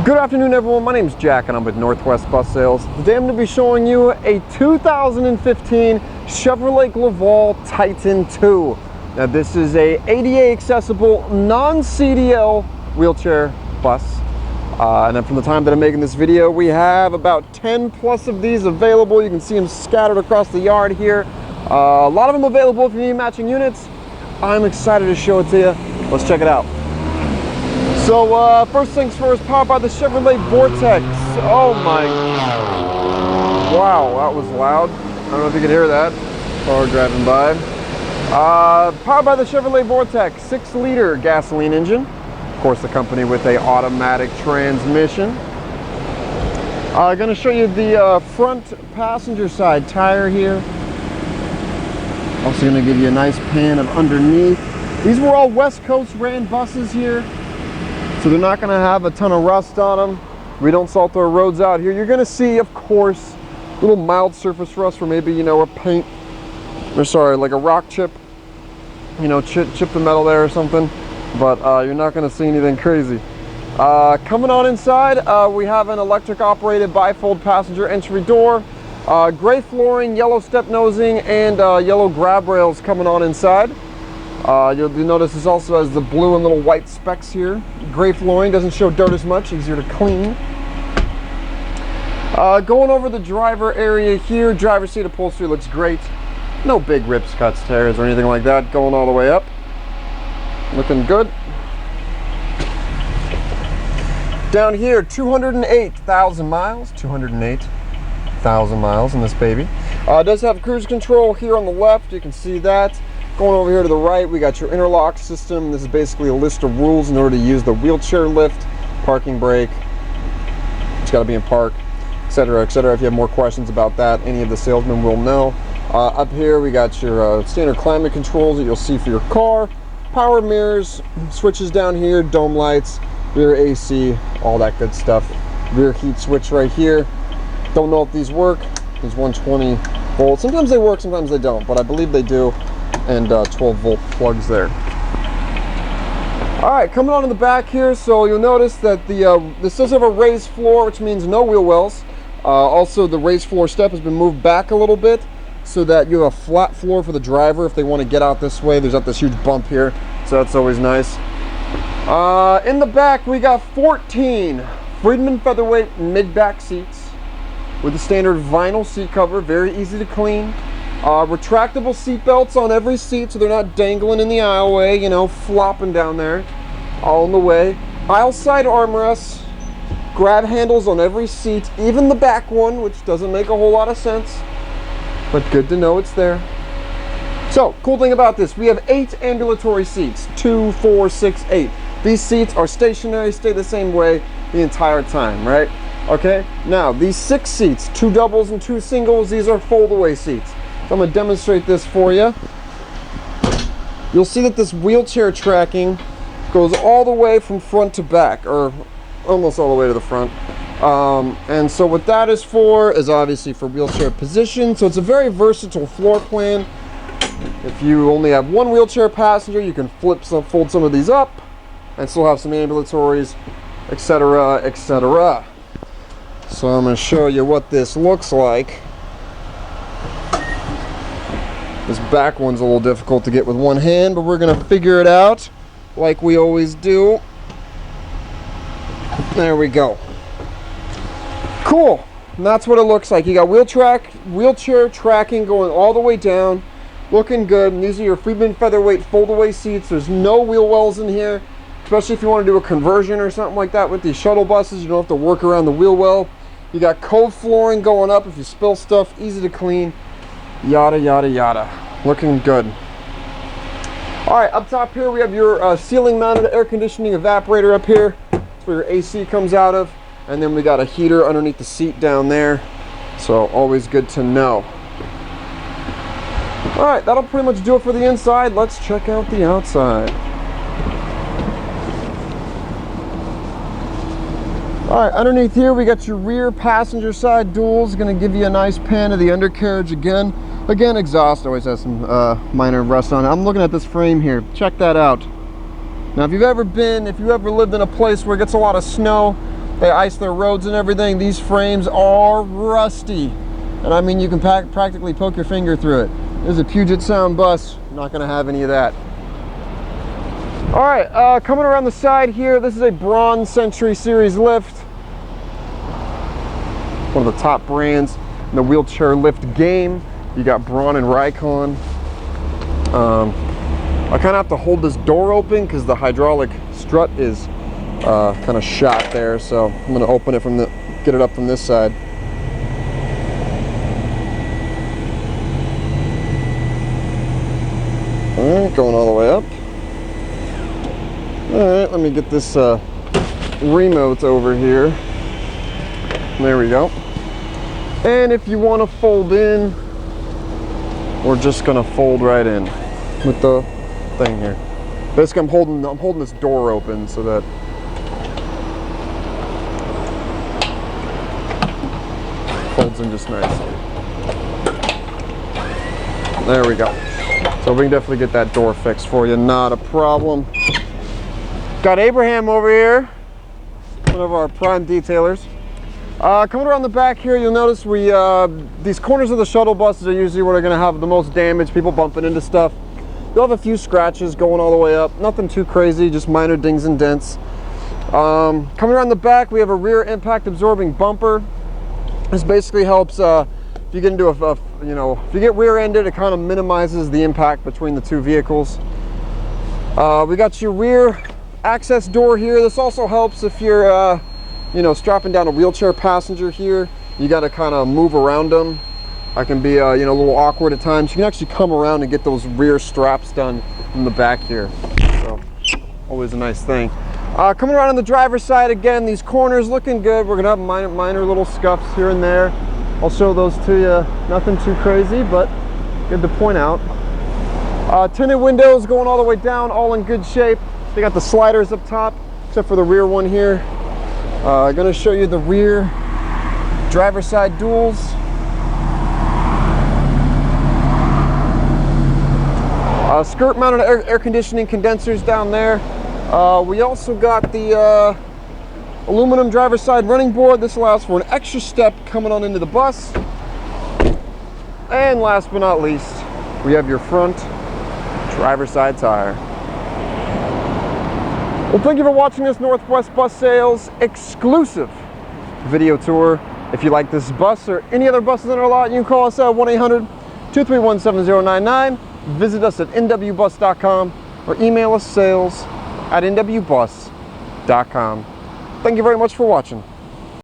Good afternoon, everyone. My name is Jack and I'm with Northwest Bus Sales. Today I'm going to be showing you a 2015 Chevrolet Glaval Titan 2. Now this is a ADA accessible non-CDL wheelchair bus. And then from the time that I'm making this video, we have about 10 plus of these available. You can see them scattered across the yard here. A lot of them available if you need matching units. I'm excited to show it to you. Let's check it out. So first things first, powered by the Chevrolet Vortex. Oh my, wow, that was loud. I don't know if you can hear that. Car driving by. Powered by the Chevrolet Vortex, 6-liter gasoline engine. Of course, the company with a automatic transmission. I'm going to show you the front passenger side tire here. Also going to give you a nice pan of underneath. These were all West Coast ran buses here, so they're not going to have a ton of rust on them. We don't salt our roads out here. You're going to see, of course, little mild surface rust where maybe, you know, a paint, or sorry, like a rock chip, you know, chip the metal there or something. But you're not going to see anything crazy. Coming on inside, we have an electric operated bifold passenger entry door, gray flooring, yellow step nosing, and yellow grab rails coming on inside. You'll notice this also has the blue and little white specks here. Gray flooring doesn't show dirt as much, easier to clean. Going over the driver area here, driver's seat upholstery looks great. No big rips, cuts, tears, or anything like that going all the way up. Looking good. Down here, 208,000 miles. 208,000 miles in this baby. It does have cruise control here on the left. You can see that. Going over here to the right, we got your interlock system. This is basically a list of rules in order to use the wheelchair lift, parking brake. It's got to be in park, etc., etc. If you have more questions about that, any of the salesmen will know. Up here, we got your standard climate controls that you'll see for your car. Power mirrors, switches down here, dome lights, rear AC, all that good stuff. Rear heat switch right here. Don't know if these work. These 120 volts. Sometimes they work, sometimes they don't, but I believe they do. And 12-volt plugs there. All right, coming on in the back here, so you'll notice that this does have a raised floor, which means no wheel wells. Also, the raised floor step has been moved back a little bit so that you have a flat floor for the driver if they want to get out this way. There's not this huge bump here, so that's always nice. In the back, we got 14 Friedman featherweight mid-back seats with the standard vinyl seat cover, very easy to clean. Retractable seat belts on every seat so they're not dangling in the aisleway, you know, flopping down there, all in the way. Aisle side armrests, grab handles on every seat, even the back one, which doesn't make a whole lot of sense, but good to know it's there. So, cool thing about this, we have 8 ambulatory seats, 2, 4, 6, 8. These seats are stationary, stay the same way the entire time, right? Okay, now these 6 seats, 2 doubles and 2 singles, these are fold-away seats. So I'm going to demonstrate this for you. You'll see that this wheelchair tracking goes all the way from front to back, or almost all the way to the front. And so what that is for is obviously for wheelchair position. So it's a very versatile floor plan. If you only have one wheelchair passenger, you can fold some of these up and still have some ambulatories, etc., etc. So I'm going to show you what this looks like. This back one's a little difficult to get with one hand, but we're going to figure it out like we always do. There we go. Cool. And that's what it looks like. You got wheelchair tracking going all the way down. Looking good. And these are your Friedman featherweight fold-away seats. There's no wheel wells in here, especially if you want to do a conversion or something like that with these shuttle buses. You don't have to work around the wheel well. You got cove flooring going up if you spill stuff. Easy to clean. Yada yada yada. Looking good. Alright, up top here we have your ceiling mounted air conditioning evaporator up here. That's where your AC comes out of. And then we got a heater underneath the seat down there. So always good to know. Alright, that'll pretty much do it for the inside. Let's check out the outside. Alright, underneath here we got your rear passenger side duals. Going to give you a nice pan of the undercarriage again. Again, exhaust always has some minor rust on it. I'm looking at this frame here. Check that out. Now, if you've ever lived in a place where it gets a lot of snow, They ice their roads and everything. These frames are rusty. And I mean, you can practically poke your finger through it. This is a Puget Sound bus. Not gonna have any of that. All right, coming around the side here, this is a Braun Century Series lift. One of the top brands in the wheelchair lift game. You got Braun and Rikon. I kind of have to hold this door open because the hydraulic strut is kind of shot there. So I'm gonna open it from get it up from this side. All right, going all the way up. All right, let me get this remote over here. There we go. And if you want to fold in, we're just gonna fold right in with the thing here. Basically, I'm holding this door open so that folds in just nicely. There we go. So we can definitely get that door fixed for you, not a problem. Got Abraham over here, one of our prime detailers. Coming around the back here, you'll notice these corners of the shuttle buses are usually where they're going to have the most damage, people bumping into stuff. You'll have a few scratches going all the way up, nothing too crazy, just minor dings and dents. Coming around the back, we have a rear impact absorbing bumper. This basically helps if you get into if you get rear-ended, it kind of minimizes the impact between the two vehicles. We got your rear access door here. This also helps if you're strapping down a wheelchair passenger here. You got to kind of move around them. I can be a little awkward at times. You can actually come around and get those rear straps done in the back here. So always a nice thing. Coming around on the driver's side again, these corners looking good. We're gonna have minor little scuffs here and there. I'll show those to you. Nothing too crazy, but good to point out. Tinted windows going all the way down, all in good shape. They got the sliders up top, except for the rear one here. I'm gonna show you the rear driver's side duals. Skirt mounted air conditioning condensers down there. We also got the aluminum driver's side running board. This allows for an extra step coming on into the bus. And last but not least, we have your front driver's side tire. Well, thank you for watching this Northwest Bus Sales exclusive video tour. If you like this bus or any other buses in our lot, you can call us at 1-800-231-7099. Visit us at nwbus.com or email us sales@nwbus.com. Thank you very much for watching.